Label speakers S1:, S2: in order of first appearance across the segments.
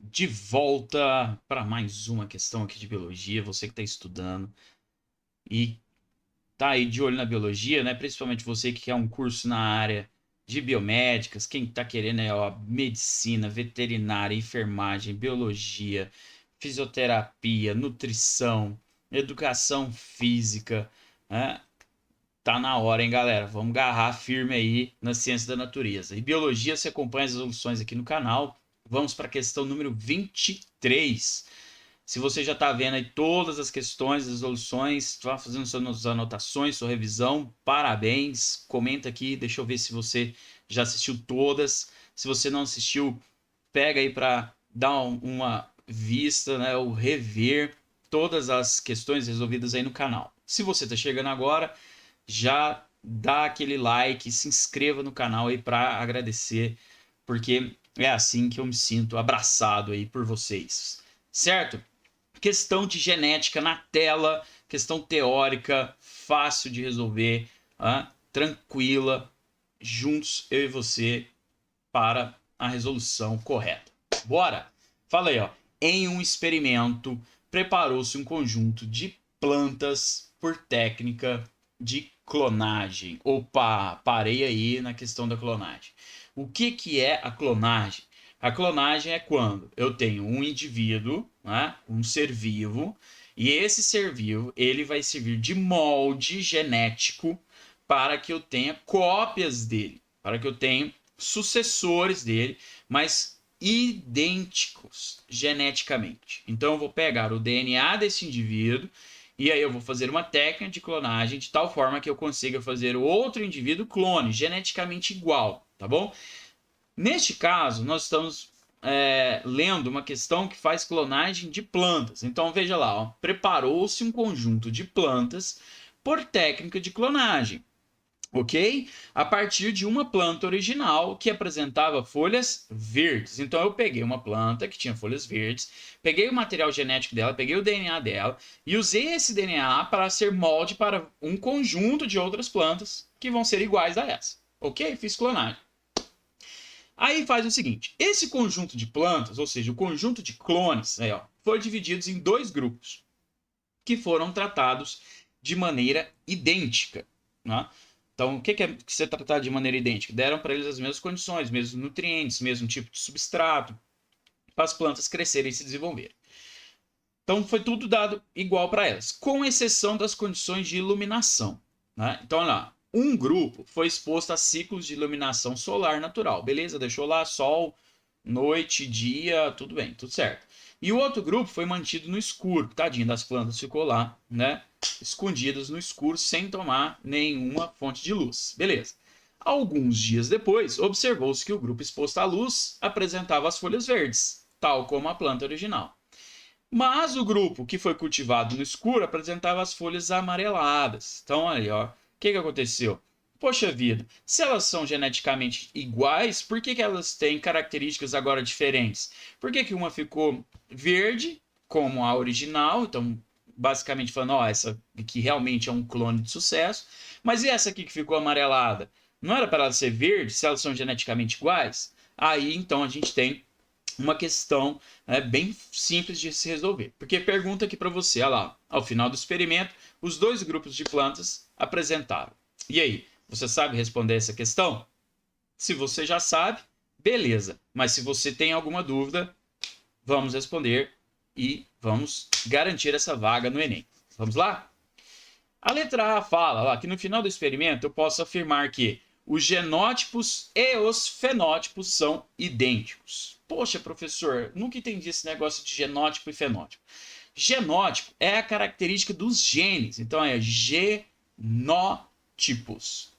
S1: de volta para mais uma questão aqui de biologia. Você que está estudando e tá aí de olho na biologia, né? Principalmente você que quer um curso na área de biomédicas, quem tá querendo é ó, medicina, veterinária, enfermagem, biologia, fisioterapia, nutrição, educação física, né? Tá na hora, hein, galera? Vamos agarrar firme aí na ciência da natureza. E biologia, você acompanha as resoluções aqui no canal. Vamos para a questão número 23. Se você já está vendo aí todas as questões, as resoluções, está fazendo suas anotações, sua revisão, parabéns. Comenta aqui, deixa eu ver se você já assistiu todas. Se você não assistiu, pega aí para dar uma vista, né, ou rever todas as questões resolvidas aí no canal. Se você está chegando agora, já dá aquele like, se inscreva no canal aí para agradecer, porque é assim que eu me sinto abraçado aí por vocês, certo? Questão de genética na tela, questão teórica, fácil de resolver, tranquila, juntos eu e você para a resolução correta. Bora? Fala aí, ó. Em um experimento, preparou-se um conjunto de plantas por técnica de clonagem. Opa, parei aí na questão da clonagem. O que é a clonagem? A clonagem é quando eu tenho um indivíduo, né, um ser vivo, e esse ser vivo ele vai servir de molde genético para que eu tenha cópias dele, para que eu tenha sucessores dele, mas idênticos geneticamente. Então eu vou pegar o DNA desse indivíduo e aí eu vou fazer uma técnica de clonagem de tal forma que eu consiga fazer outro indivíduo clone, geneticamente igual, tá bom? Neste caso, nós estamos lendo uma questão que faz clonagem de plantas. Então veja lá, preparou-se um conjunto de plantas por técnica de clonagem, ok? A partir de uma planta original que apresentava folhas verdes. Então eu peguei uma planta que tinha folhas verdes, peguei o material genético dela, peguei o DNA dela e usei esse DNA para ser molde para um conjunto de outras plantas que vão ser iguais a essa, ok? Fiz clonagem. Aí faz o seguinte, esse conjunto de plantas, ou seja, o conjunto de clones, aí, ó, foi dividido em dois grupos que foram tratados de maneira idêntica, né? Então, o que é ser tratado de maneira idêntica? Deram para eles as mesmas condições, mesmos nutrientes, mesmo tipo de substrato, para as plantas crescerem e se desenvolverem. Então, foi tudo dado igual para elas, com exceção das condições de iluminação, né? Então, olha lá, um grupo foi exposto a ciclos de iluminação solar natural, beleza? Deixou lá sol, noite, dia, tudo bem, tudo certo. E o outro grupo foi mantido no escuro, tadinho das plantas, ficou lá, né? Escondidas no escuro, sem tomar nenhuma fonte de luz, beleza. Alguns dias depois, observou-se que o grupo exposto à luz apresentava as folhas verdes, tal como a planta original. Mas o grupo que foi cultivado no escuro apresentava as folhas amareladas. Então, aí, ó, o que aconteceu? Poxa vida, se elas são geneticamente iguais, por que elas têm características agora diferentes? Por que uma ficou verde, como a original, então basicamente falando, ó, essa aqui realmente é um clone de sucesso, mas e essa aqui que ficou amarelada? Não era para ela ser verde, se elas são geneticamente iguais? Aí então a gente tem uma questão bem simples de se resolver. Porque pergunta aqui para você, olha lá, ao final do experimento, os dois grupos de plantas apresentaram. E aí, você sabe responder essa questão? Se você já sabe, beleza. Mas se você tem alguma dúvida, vamos responder e vamos garantir essa vaga no Enem. Vamos lá? A letra A fala lá que no final do experimento eu posso afirmar que os genótipos e os fenótipos são idênticos. Poxa, professor, nunca entendi esse negócio de genótipo e fenótipo. Genótipo é a característica dos genes, então é genótipos.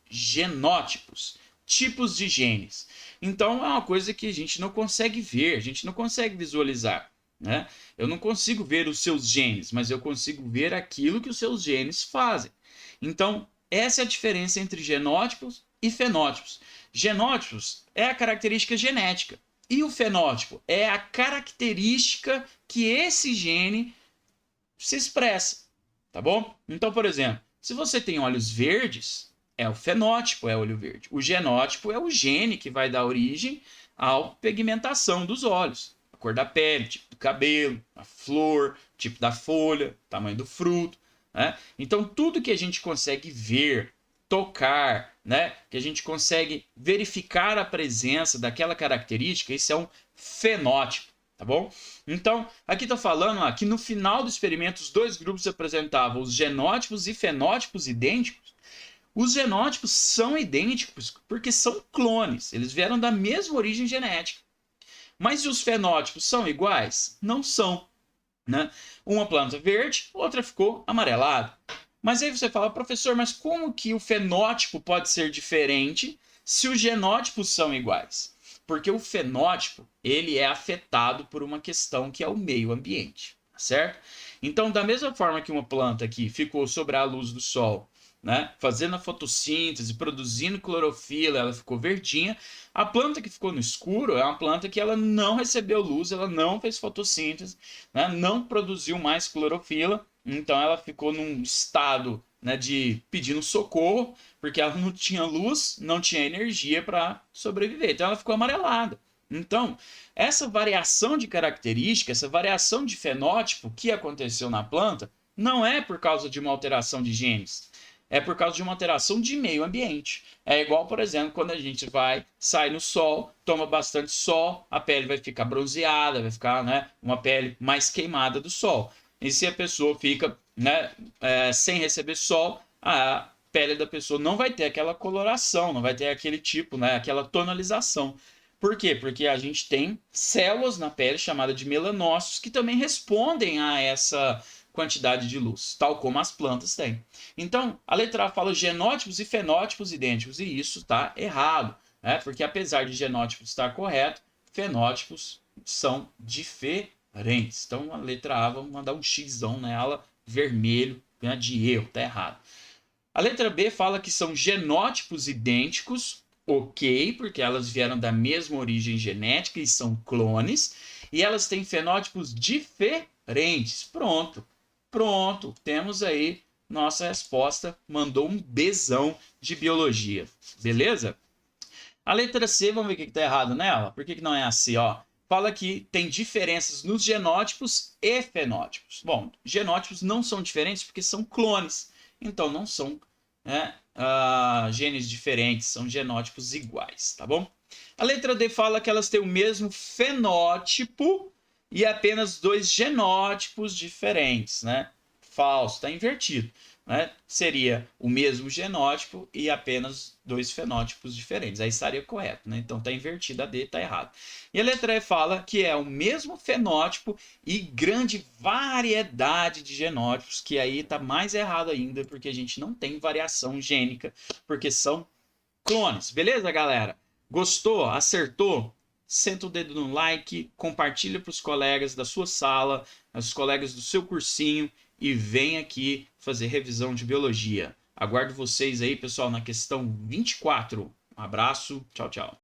S1: Genótipos, tipos de genes. Então é uma coisa que a gente não consegue ver, a gente não consegue visualizar. Né? Eu não consigo ver os seus genes, mas eu consigo ver aquilo que os seus genes fazem. Então, essa é a diferença entre genótipos e fenótipos. Genótipos é a característica genética e o fenótipo é a característica que esse gene se expressa, tá bom? Então, por exemplo, se você tem olhos verdes, é o fenótipo, é olho verde. O genótipo é o gene que vai dar origem à pigmentação dos olhos, a cor da pele, tipo do cabelo, a flor, tipo da folha, tamanho do fruto, né? Então, tudo que a gente consegue ver, tocar, né? Que a gente consegue verificar a presença daquela característica, isso é um fenótipo, tá bom? Então, aqui está falando ó, que no final do experimento os dois grupos apresentavam os genótipos e fenótipos idênticos. Os genótipos são idênticos porque são clones, eles vieram da mesma origem genética. Mas e os fenótipos são iguais? Não são, né? Uma planta verde, outra ficou amarelada. Mas aí você fala, professor, mas como que o fenótipo pode ser diferente se os genótipos são iguais? Porque o fenótipo, ele é afetado por uma questão que é o meio ambiente, certo? Então, da mesma forma que uma planta aqui ficou sob a luz do sol, né, fazendo a fotossíntese, produzindo clorofila, ela ficou verdinha. A planta que ficou no escuro é uma planta que ela não recebeu luz, ela não fez fotossíntese, né, não produziu mais clorofila, então ela ficou num estado, né, de pedindo socorro, porque ela não tinha luz, não tinha energia para sobreviver. Então ela ficou amarelada. Então, essa variação de característica, essa variação de fenótipo que aconteceu na planta, não é por causa de uma alteração de genes, é por causa de uma alteração de meio ambiente. É igual, por exemplo, quando a gente sai no sol, toma bastante sol, a pele vai ficar bronzeada, vai ficar, né, uma pele mais queimada do sol. E se a pessoa fica, né, sem receber sol, a pele da pessoa não vai ter aquela coloração, não vai ter aquele tipo, né, aquela tonalização. Por quê? Porque a gente tem células na pele chamadas de melanócitos que também respondem a essa quantidade de luz, tal como as plantas têm. Então, a letra A fala genótipos e fenótipos idênticos, e isso está errado, né? Porque apesar de genótipo estar correto, fenótipos são diferentes. Então, a letra A, vamos mandar um xão nela, vermelho, né, de erro, está errado. A letra B fala que são genótipos idênticos, ok, porque elas vieram da mesma origem genética e são clones, e elas têm fenótipos diferentes. Pronto. Pronto, temos aí nossa resposta, mandou um Bzão de biologia, beleza? A letra C, vamos ver o que está errado nela, por que não é a C, ó? Fala que tem diferenças nos genótipos e fenótipos. Bom, genótipos não são diferentes porque são clones, então não são, né, genes diferentes, são genótipos iguais, tá bom? A letra D fala que elas têm o mesmo fenótipo e apenas dois genótipos diferentes, né? Falso, está invertido, né? Seria o mesmo genótipo e apenas dois fenótipos diferentes. Aí estaria correto, né? Então está invertido, a D está errado. E a letra E fala que é o mesmo fenótipo e grande variedade de genótipos, que aí está mais errado ainda, porque a gente não tem variação gênica, porque são clones. Beleza, galera? Gostou? Acertou? Senta o dedo no like, compartilha para os colegas da sua sala, os colegas do seu cursinho e vem aqui fazer revisão de biologia. Aguardo vocês aí, pessoal, na questão 24. Um abraço, tchau, tchau.